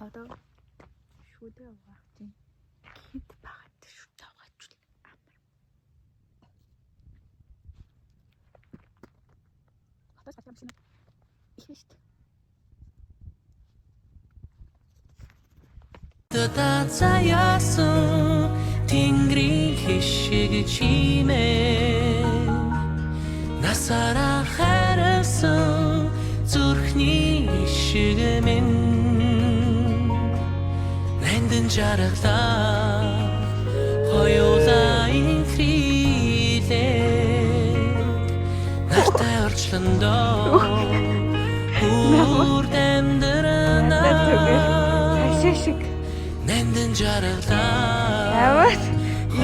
Одоо шүдээ угаахтын хэд багт шүдээ угаачвал амар. Хатаж гацсан юм шиг их нь шүү дээ. Тацаяасан тэнгэрийн хишиг чимээ насаараа харсан зүрхний ишиг минь нандин жаргалаа хоёулаа инхрилээ нартай орчлондоо хүрдэмдэрнэ Шиг нандин жаргалаа аваад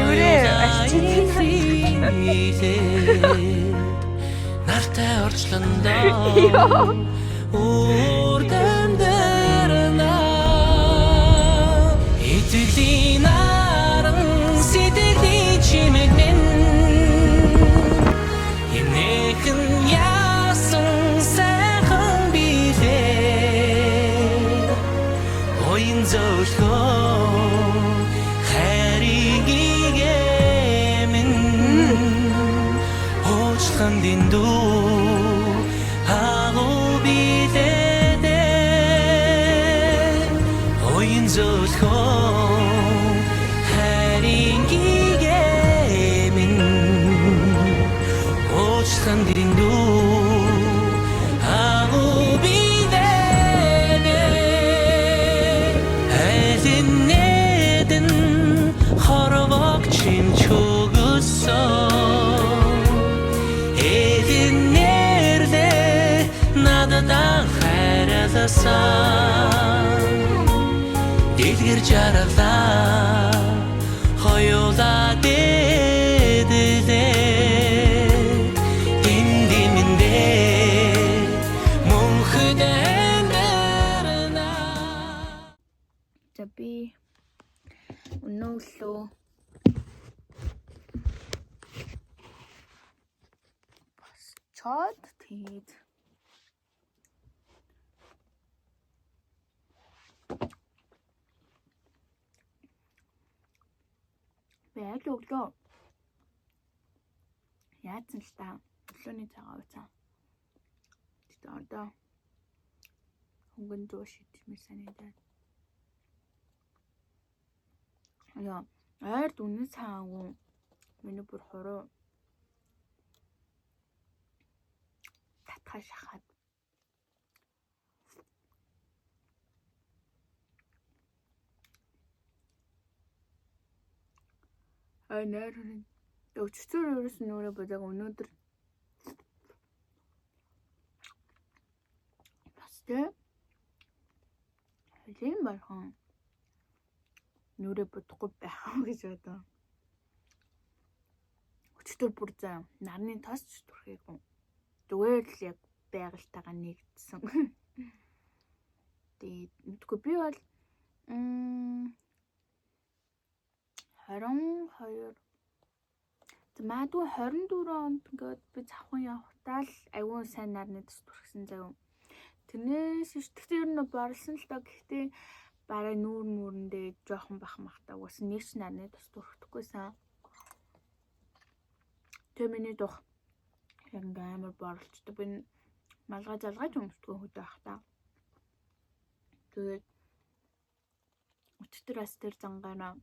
еврей ачиж нартай орчлондоо үрдэмдэрнэ итгэлийн наран сэтгэлийн чимэг минь инээхэн яасан сайхан билээ оин зөөлхөө хайрыг игэмэн уучлан дэндүү агуу билээ оин зөөлхөө хайрыг игэмэн уучлан дэндүү агуу дэлгэр жаргалаа хоёулаа дэдэлээ димдимэндээ мөнхөд амьдарна. За би өнөөлөө босчоод тэгээд яг өглөө яатсан л та өглөөний цагаан уцаа. Тэгээд одоо хөнгөн зөө шидмэр санагдаад. Яа, ойр дүнэн цаагүй миний бүр хуруу татхаа шахаад. Нэрэн өчтөр ерөөс нүрэ бодог өнөөдөр бас тэ хэлийн бархан нүрэ бодохгүй байх гэж бодоо. Өчтөр бүр заа нарны тос зүрхээгүй. Зүгээр л яг байгальтайгаа нэгдсэн. Тэгээд мэдгүй би бол 22 магадгүй 24 онд ингээд би завхан явахтаа л аюун сайн нарны төс түрхсэн заяа. Тэрнээс ихтэй ер нь борлсон л доо. Гэхдээ барай нүүрэндээ жоохон бахмахтаа уус нэг ч нарны төс түрхэхгүйсэн. Тэгээ миний дух яг ингээд амар борлцдог. Би малгай залгаж өмсдгөө хөдөө ахтаа. Тэгээд өчтөр бас тэр зангаараа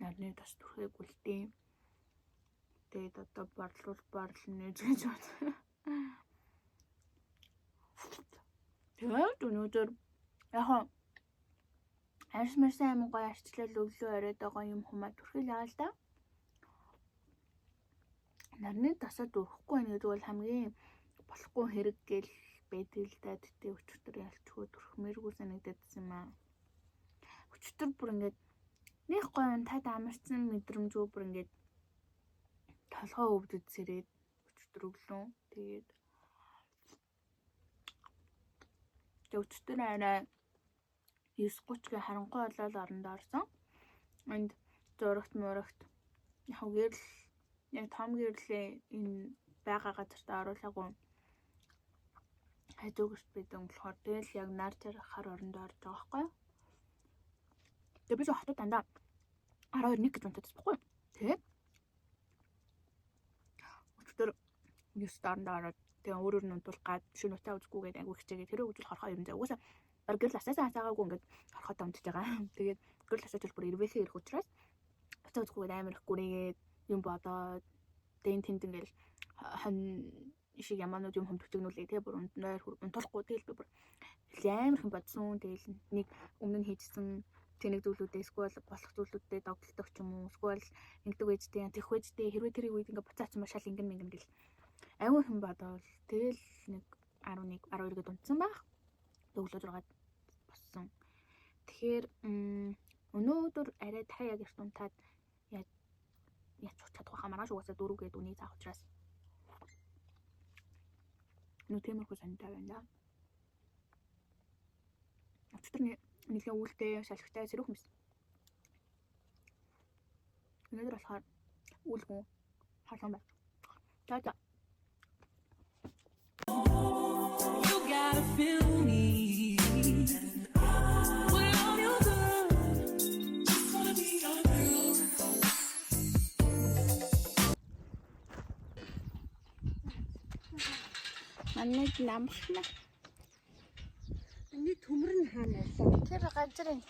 нарны тос түрхээгүй л дээ. Тэгээд одоо борлно гэж бодлоо. Тэгээд өнөөдөр яг арьс марсан аймагай арчлал өглөө оройд байгаа юм humаа түрхэл байгаа л да. Нарны тосоо түрхэхгүй байна гэдэг бол хамгийн болохгүй хэрэг гэл байдаг л да. Тэгтээ өчтөр ялчгүй түрхмээргүй санагдаад байсан юм аа. Өчтөр бүр ингээд нэг гоё тад амарсан мэдрэмжөө бүр ингээд толгой өвдөд сэрээд өчтөр өглөө. Тэгээд өчтөр арай 9:30-гийн харанхуй болол орондоо орсон. Энд зурагт мурагт яг гэрэл яг том гэрлээ энэ байгаа газарт оруулаагүй. Хажуугт бидэн болохоор тэгэл яг нар тарахаар орондоо орж байгаа байхгүй. Тэгээ би хотод дандаа 12:01 гэж унтаад байхгүй. Тэгээд өчтөр 9 дорндоо ороод тэгээ өөрөөр нь унтуулгаад шөнө утаа үзгүйгээд агуу хичээгээд тэрөө үзүүл хорхоо юм заа. Угаасаа гэрэл асаасаа хасаагаагүй ингээд хорхоо унтж байгаа. Тэгээд гэрэл асааж бол бүр ирвэхээ ирэх учраас утаа үзгүйгээд амар их гүрээгээд юм бодоод тэн тэнд ингээл шиг ямаанууд юм хөмтөгчгнүүлээ. Тэгээ бүр унтуулахгүй тэгэл би бүр амар их бодсон. Тэгэл нэг өмнө нь хийжсэн тэнэг зүйлүүдээ эсвэл болох зүйлүүдээ догтлох ч юм уу эсвэл ингэдэг байжтэй тех байжтэй хэрвээ тэрийг үед ингээ буцаацсан ба шал ингэн гэл аюу хэн бодоол тэгэл нэг 11 12-д унтсан баг. Өглөө 6-д боссон. Тэгэхээр өнөөдөр арай дахиад яг эрт унтаад яаж чадах вэ маргааш угаасаа 4-гээд үний заах учраас нөө тиймэрхүү сантай байна. Өчтөр нэлээд үүлтэй шалхтай сэрүүх юмс. Өнөөдөр болохоор үүлгүй харсан байна. За. You gotta feel me. When I'm your girl, just wanna be your girl. Манайд намхна. Эний төмөр нь хаана байсан? Тэр газрын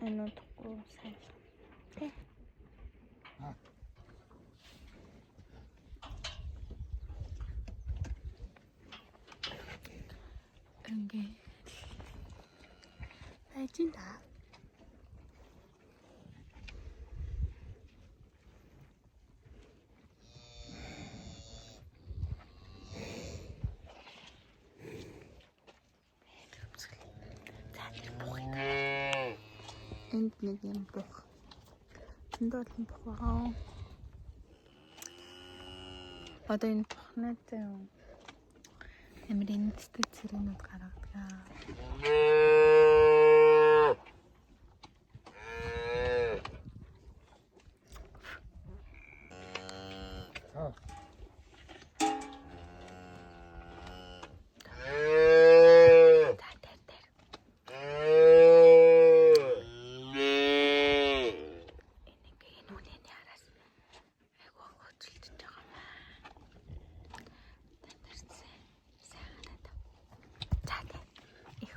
ануудахгүй сайн. Тэ. Ингээ. Айчинда. Энд нэг юм бох. Энд бол бох байгаа. Одоо энэ бохнод эмрийн цэцэг цэрэнүүд гаргадаг.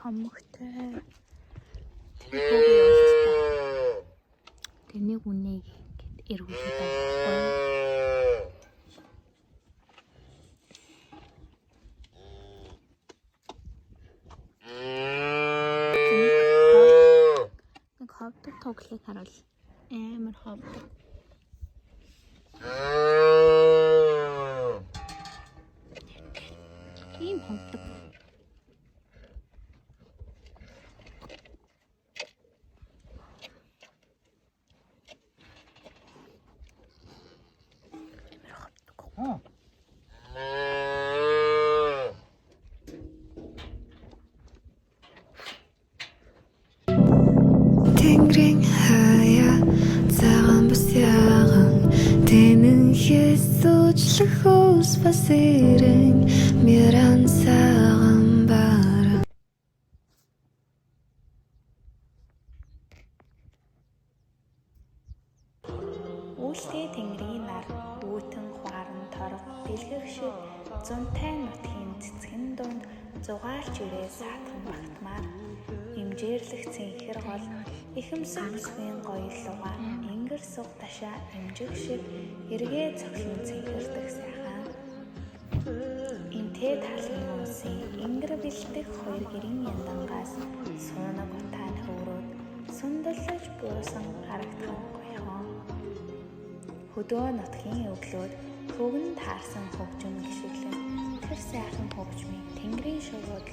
Хамгтай. Тэнийг үнэ гэд эргүүлээд байгаа. Нэг хавдаг тоглыг харуул. Амар хавдаг. Ийм хавдаг. Тэнгэрийн хаяа цагаан бас яган тэнэнхээс суучлах ус бас ирэн миран цагаан баран Үүлтэй тэнгэрийн нар үүтэн хуаран торог дэлгэх шиг зунтай нутгийн цэцгэн дунд зугаалч ирээ саатхан багтмаар имжээрлэх цэнхэр гол ихэмсэг бүсгийн гоёллуга ингэр суг ташаа имжих шиг эргээ цоглон цэнхэрдэг сайхан интэй талын унсын ингэр бэлдэх хоёр гэрийн яндангаас суунаг утаа нөхөрөөд сундалж буусан харагдах гоёхон хөдөө нутгийн өглөөд хөвгөн таарсан хөгжим гişиглэн тэр сайхан хөгжмийг тэнгэрийн шувууд